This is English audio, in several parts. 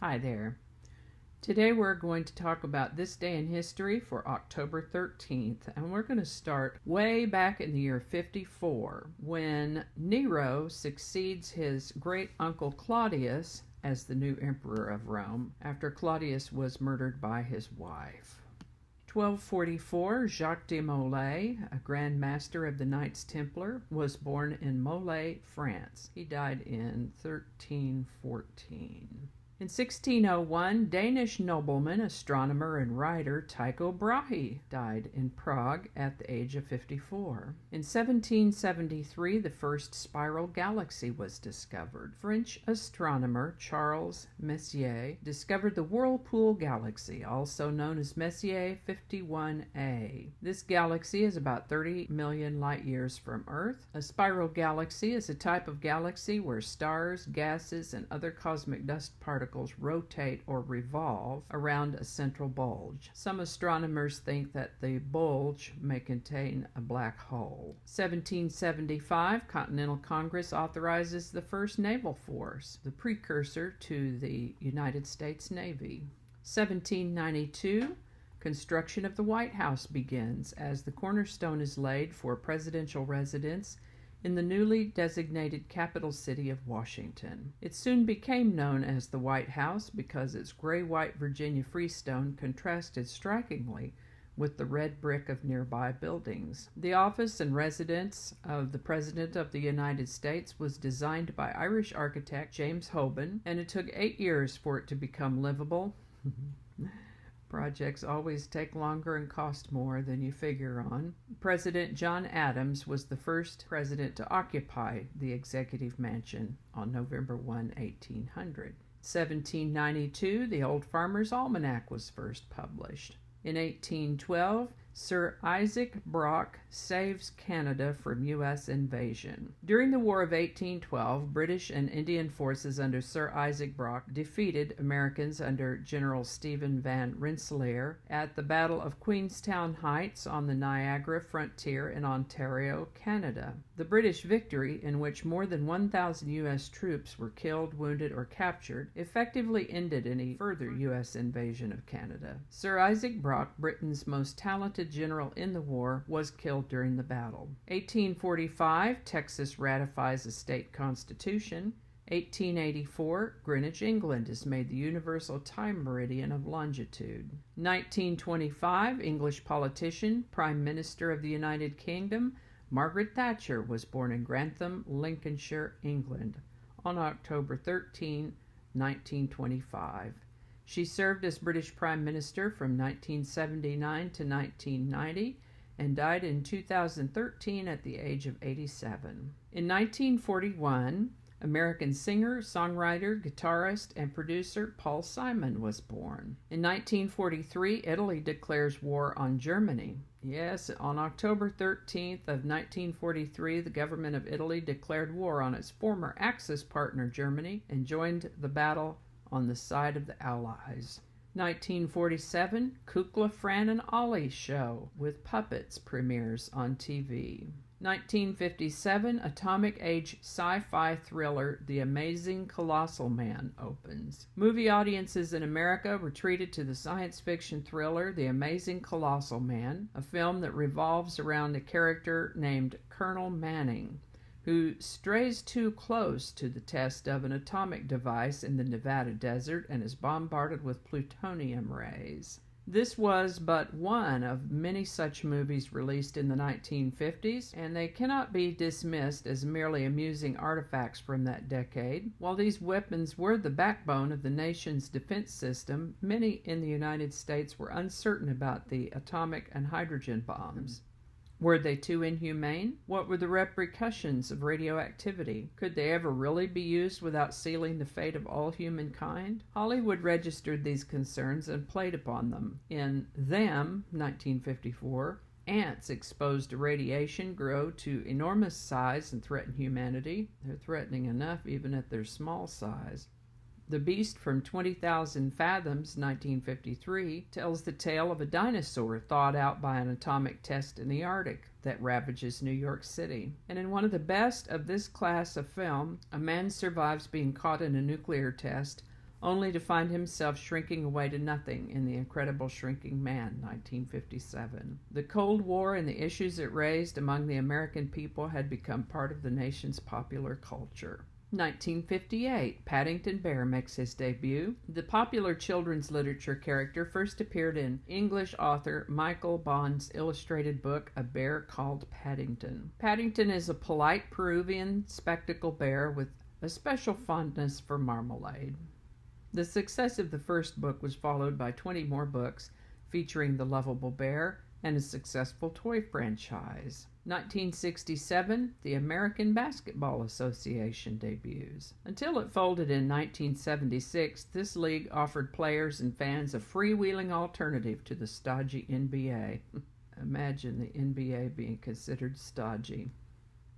Hi there. Today we're going to talk about this day in history for October 13th, and we're going to start way back in the year 54 when Nero succeeds his great uncle Claudius as the new emperor of Rome after Claudius was murdered by his wife. 1244, Jacques de Molay, a Grand Master of the Knights Templar, was born in Molay, France. He died in 1314. In 1601, Danish nobleman, astronomer, and writer Tycho Brahe died in Prague at the age of 54. In 1773, the first spiral galaxy was discovered. French astronomer Charles Messier discovered the Whirlpool Galaxy, also known as Messier 51a. This galaxy is about 30 million light years from Earth. A spiral galaxy is a type of galaxy where stars, gases, and other cosmic dust particles rotate or revolve around a central bulge. Some astronomers think that the bulge may contain a black hole. 1775, Continental Congress authorizes the first naval force, the precursor to the United States Navy. 1792, construction of the Whitehouse begins as the cornerstone is laid for presidential residence in the newly designated capital city of Washington. It soon became known as the White House because its gray-white Virginia freestone contrasted strikingly with the red brick of nearby buildings. The office and residence of the President of the United States was designed by Irish architect James Hoban, and it took 8 years for it to become livable. Projects always take longer and cost more than you figure on. President John Adams was the first president to occupy the Executive Mansion on November 1, 1800. 1792, the Old Farmer's Almanac was first published. In 1812, Sir Isaac Brock saves Canada from U.S. invasion. During the War of 1812, British and Indian forces under Sir Isaac Brock defeated Americans under General Stephen Van Rensselaer at the Battle of Queenstown Heights on the Niagara frontier in Ontario, Canada. The British victory, in which more than 1,000 U.S. troops were killed, wounded, or captured, effectively ended any further U.S. invasion of Canada. Sir Isaac Brock, Britain's most talented general in the war, was killed during the battle. 1845, Texas ratifies a state constitution. 1884, Greenwich, England is made the universal time meridian of longitude. 1925, English politician, Prime Minister of the United Kingdom, Margaret Thatcher was born in Grantham, Lincolnshire, England, on October 13, 1925. She served as British Prime Minister from 1979 to 1990 and died in 2013 at the age of 87. In 1941, American singer, songwriter, guitarist, and producer Paul Simon was born. In 1943, Italy declares war on Germany. Yes, on October 13th of 1943, the government of Italy declared war on its former Axis partner Germany and joined the battle on the side of the Allies. 1947, Kukla, Fran, and Ollie show with puppets premieres on TV. 1957, atomic age sci-fi thriller The Amazing Colossal Man opens. Movie audiences in America were treated to the science fiction thriller The Amazing Colossal Man, a film that revolves around a character named Colonel Manning, who strays too close to the test of an atomic device in the Nevada desert and is bombarded with plutonium rays. This was but one of many such movies released in the 1950s, and they cannot be dismissed as merely amusing artifacts from that decade. While these weapons were the backbone of the nation's defense system, many in the United States were uncertain about the atomic and hydrogen bombs. Were they too inhumane? What were the repercussions of radioactivity? Could they ever really be used without sealing the fate of all humankind? Hollywood registered these concerns and played upon them. In Them, 1954, ants exposed to radiation grow to enormous size and threaten humanity. They're threatening enough even at their small size. The Beast from 20,000 Fathoms, 1953, tells the tale of a dinosaur thawed out by an atomic test in the Arctic that ravages New York City. And in one of the best of this class of film, a man survives being caught in a nuclear test only to find himself shrinking away to nothing in The Incredible Shrinking Man, 1957. The Cold War and the issues it raised among the American people had become part of the nation's popular culture. 1958, Paddington Bear makes his debut. The popular children's literature character first appeared in English author Michael Bond's illustrated book, A Bear Called Paddington. Paddington is a polite Peruvian spectacled bear with a special fondness for marmalade. The success of the first book was followed by 20 more books featuring the lovable bear and a successful toy franchise. 1967, the American Basketball Association debuts. Until it folded in 1976, this league offered players and fans a freewheeling alternative to the stodgy NBA. Imagine the NBA being considered stodgy.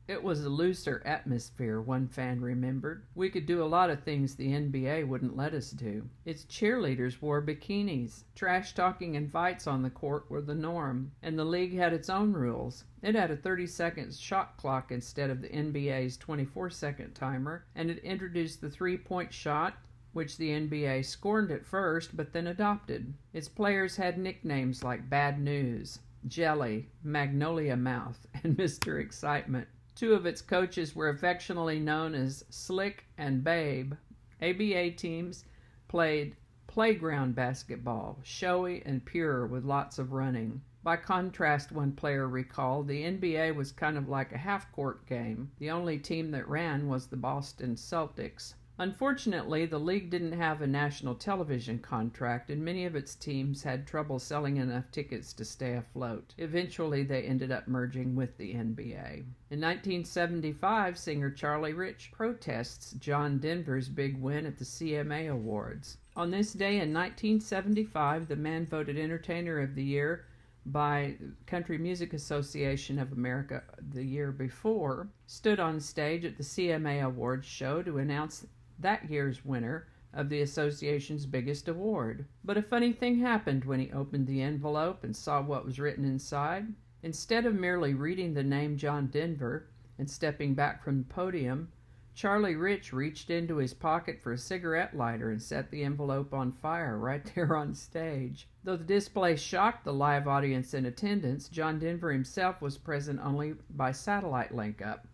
It was a looser atmosphere, one fan remembered. We could do a lot of things the NBA wouldn't let us do. Its cheerleaders wore bikinis. Trash-talking and fights on the court were the norm, and the league had its own rules. It had a 30-second shot clock instead of the NBA's 24-second timer, and it introduced the three-point shot, which the NBA scorned at first but then adopted. Its players had nicknames like Bad News, Jelly, Magnolia Mouth, and Mr. Excitement. Two of its coaches were affectionately known as Slick and Babe. ABA teams played playground basketball, showy and pure with lots of running. By contrast, one player recalled, the NBA was kind of like a half-court game. The only team that ran was the Boston Celtics. Unfortunately, the league didn't have a national television contract, and many of its teams had trouble selling enough tickets to stay afloat. Eventually, they ended up merging with the NBA. In 1975, singer Charlie Rich protests John Denver's big win at the CMA Awards. On this day in 1975, the man voted Entertainer of the Year by Country Music Association of America the year before, stood on stage at the CMA Awards show to announce that year's winner of the association's biggest award. But a funny thing happened when he opened the envelope and saw what was written inside. Instead of merely reading the name John Denver and stepping back from the podium, Charlie Rich reached into his pocket for a cigarette lighter and set the envelope on fire right there on stage. Though the display shocked the live audience in attendance, John Denver himself was present only by satellite link-up,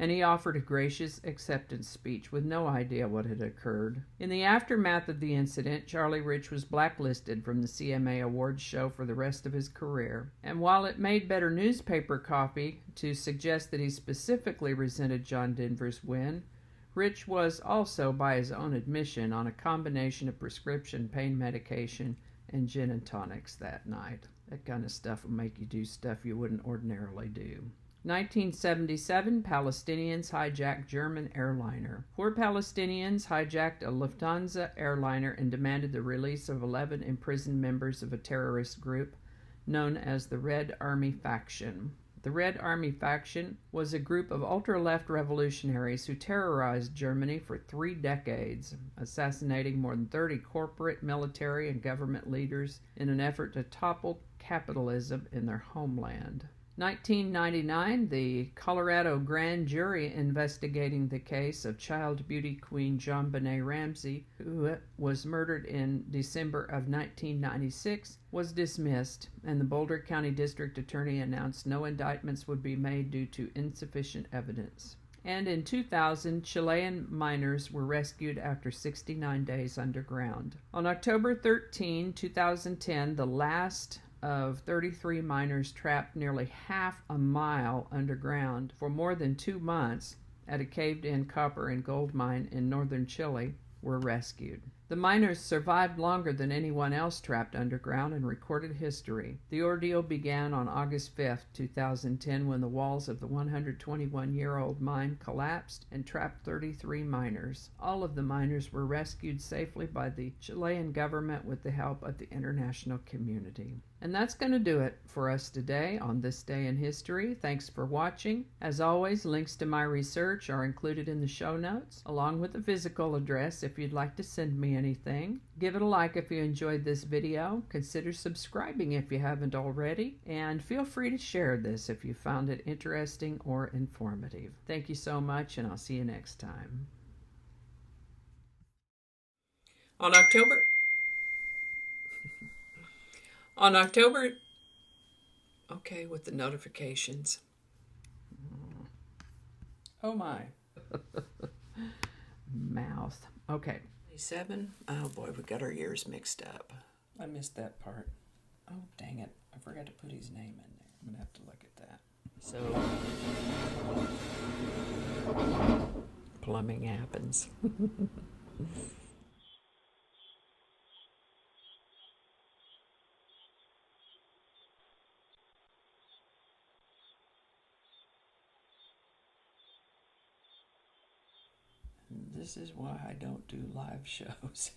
and he offered a gracious acceptance speech with no idea what had occurred. In the aftermath of the incident, Charlie Rich was blacklisted from the CMA Awards show for the rest of his career. And while it made better newspaper copy to suggest that he specifically resented John Denver's win, Rich was also, by his own admission, on a combination of prescription pain medication and gin and tonics that night. That kind of stuff will make you do stuff you wouldn't ordinarily do. 1977, Palestinians hijacked German airliner. 4 Palestinians hijacked a Lufthansa airliner and demanded the release of 11 imprisoned members of a terrorist group known as the Red Army Faction. The Red Army Faction was a group of ultra-left revolutionaries who terrorized Germany for 3 decades, assassinating more than 30 corporate, military, and government leaders in an effort to topple capitalism in their homeland. 1999, the Colorado grand jury investigating the case of child beauty queen JonBenet Ramsey, who was murdered in December of 1996, was dismissed, and the Boulder County District Attorney announced no indictments would be made due to insufficient evidence. And in 2000, Chilean miners were rescued after 69 days underground. On October 13, 2010, the last of 33 miners trapped nearly half a mile underground for more than 2 months at a caved-in copper and gold mine in northern Chile were rescued. The miners survived longer than anyone else trapped underground in recorded history. The ordeal began on August 5, 2010, when the walls of the 121-year-old mine collapsed and trapped 33 miners. All of the miners were rescued safely by the Chilean government with the help of the international community. And that's going to do it for us today on This Day in History. Thanks for watching. As always, links to my research are included in the show notes, along with a physical address if you'd like to send me anything. Give it a like if you enjoyed this video. Consider subscribing if you haven't already. And feel free to share this if you found it interesting or informative. Thank you so much, and I'll see you next time. On October on October okay, with the notifications. Oh my. Mouth. Okay. 27. Oh boy, we got our years mixed up. I missed that part. Oh, dang it. I forgot to put his name in there. I'm going to have to look at that. So, plumbing happens. This is why I don't do live shows.